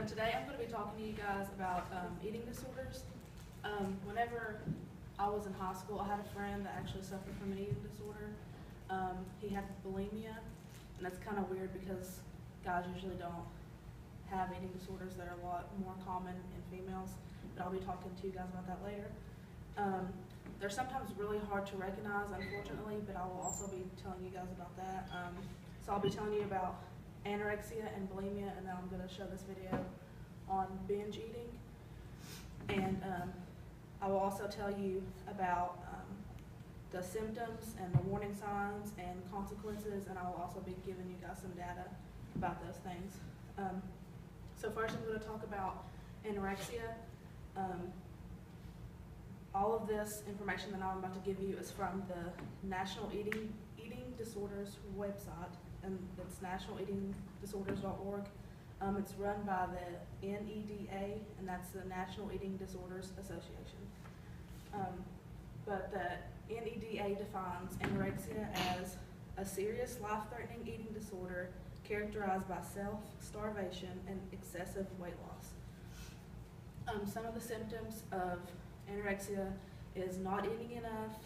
today I'm going to be talking to you guys about eating disorders. Whenever I was in high school, I had a friend that actually suffered from an eating disorder. He had bulimia, and that's kind of weird because guys usually don't have eating disorders that are a lot more common in females, but I'll be talking to you guys about that later. They're sometimes really hard to recognize, unfortunately, but I will also be telling you guys about that. So I'll be telling you about anorexia and bulimia, and then I'm going to show this video on binge eating. And I will also tell you about the symptoms and the warning signs and consequences, and I will also be giving you guys some data about those things. So first I'm going to talk about anorexia. All of this information that I'm about to give you is from the National Eating Disorders website, and it's nationaleatingdisorders.org. It's run by the NEDA, and that's the National Eating Disorders Association. But the NEDA defines anorexia as a serious life-threatening eating disorder characterized by self-starvation and excessive weight loss. Some of the symptoms of anorexia is not eating enough.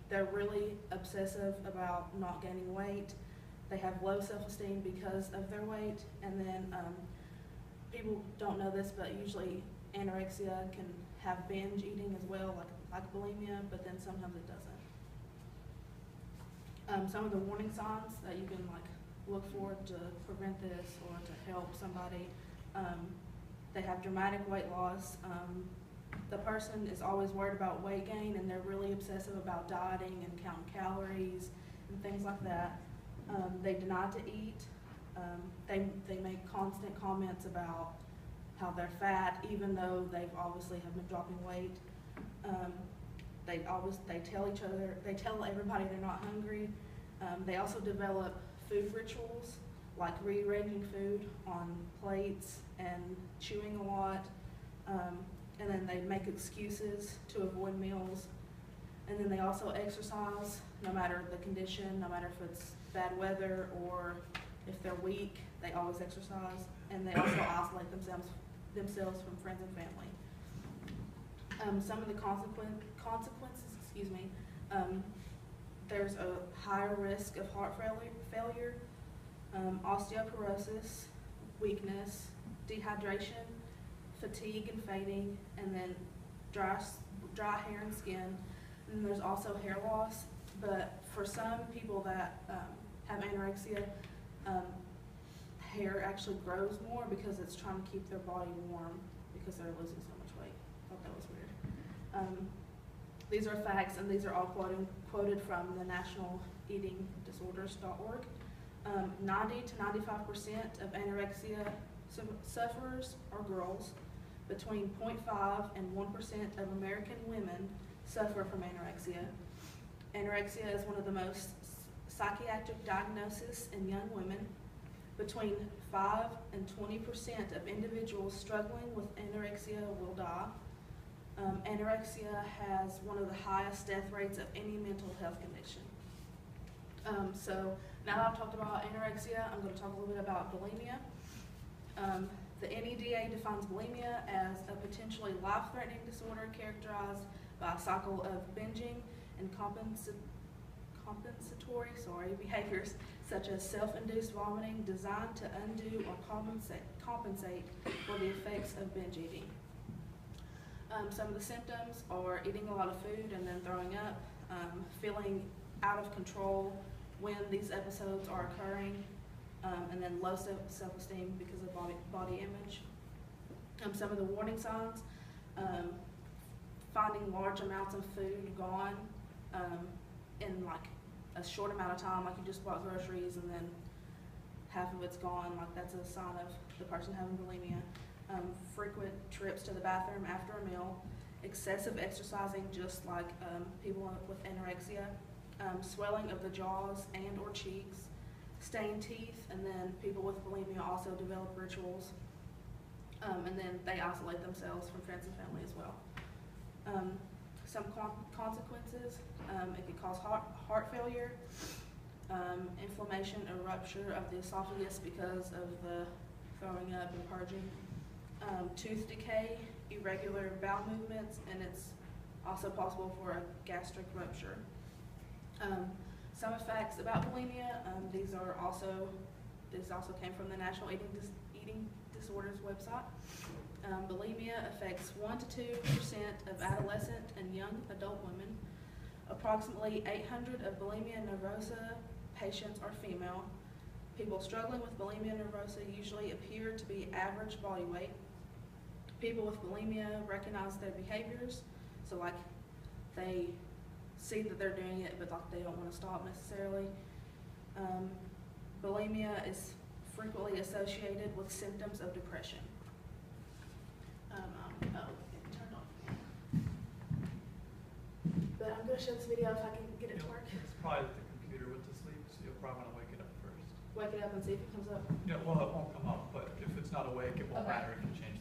They're really obsessive about not gaining weight. They have low self-esteem because of their weight, and then people don't know this, but usually anorexia can have binge eating as well, like bulimia, but then sometimes it doesn't. Some of the warning signs that you can look for to prevent this or to help somebody, they have dramatic weight loss. The person is always worried about weight gain, and they're really obsessive about dieting and counting calories and things like that. They deny to eat. They make constant comments about how they're fat, even though they've obviously have been dropping weight. They tell everybody they're not hungry. They also develop food rituals, like rearranging food on plates and chewing a lot. And then they make excuses to avoid meals. And then they also exercise, no matter the condition, no matter if it's bad weather or if they're weak, they always exercise. And they also isolate themselves from friends and family. Some of the consequences, there's a higher risk of heart failure, osteoporosis, weakness, dehydration, fatigue and fading, and then dry hair and skin. And there's also hair loss, but for some people that have anorexia, hair actually grows more because it's trying to keep their body warm because they're losing so much weight. I thought that was weird. These are facts, and these are all quoted from the National Eating Disorders.org. 90 to 95% of anorexia sufferers are girls. Between 0.5 and 1% of American women suffer from anorexia. Anorexia is one of the most psychiatric diagnoses in young women. Between 5 and 20% of individuals struggling with anorexia will die. Anorexia has one of the highest death rates of any mental health condition. So now that I've talked about anorexia, I'm going to talk a little bit about bulimia. The NEDA defines bulimia as a potentially life-threatening disorder characterized by a cycle of binging and compensatory behaviors such as self-induced vomiting designed to undo or compensate for the effects of binge eating. Some of the symptoms are eating a lot of food and then throwing up, feeling out of control when these episodes are occurring, and then low self-esteem because of body image. Some of the warning signs, finding large amounts of food gone in a short amount of time, like you just bought groceries and then half of it's gone, that's a sign of the person having bulimia. Frequent trips to the bathroom after a meal, excessive exercising just like people with anorexia, swelling of the jaws and or cheeks, stained teeth, and then people with bulimia also develop rituals, and then they isolate themselves from friends and family as well. Some consequences, it could cause heart failure, inflammation or rupture of the esophagus because of the throwing up and purging. Tooth decay, irregular bowel movements, and it's also possible for a gastric rupture. Some facts about bulimia, these also came from the National Eating Disorders website. Bulimia affects 1 to 2% of adolescent and young adult women. Approximately 800 of bulimia nervosa patients are female. People struggling with bulimia nervosa usually appear to be average body weight. People with bulimia recognize their behaviors, so like they see that they're doing it, but like they don't want to stop necessarily. Bulimia is frequently associated with symptoms of depression. It turned off. But I'm going to show this video if I can get it to work. It's probably that the computer went to sleep, so you'll probably want to wake it up first. Wake it up and see if it comes up. Yeah, well, it won't come up, but if it's not awake, it won't Okay. matter if you change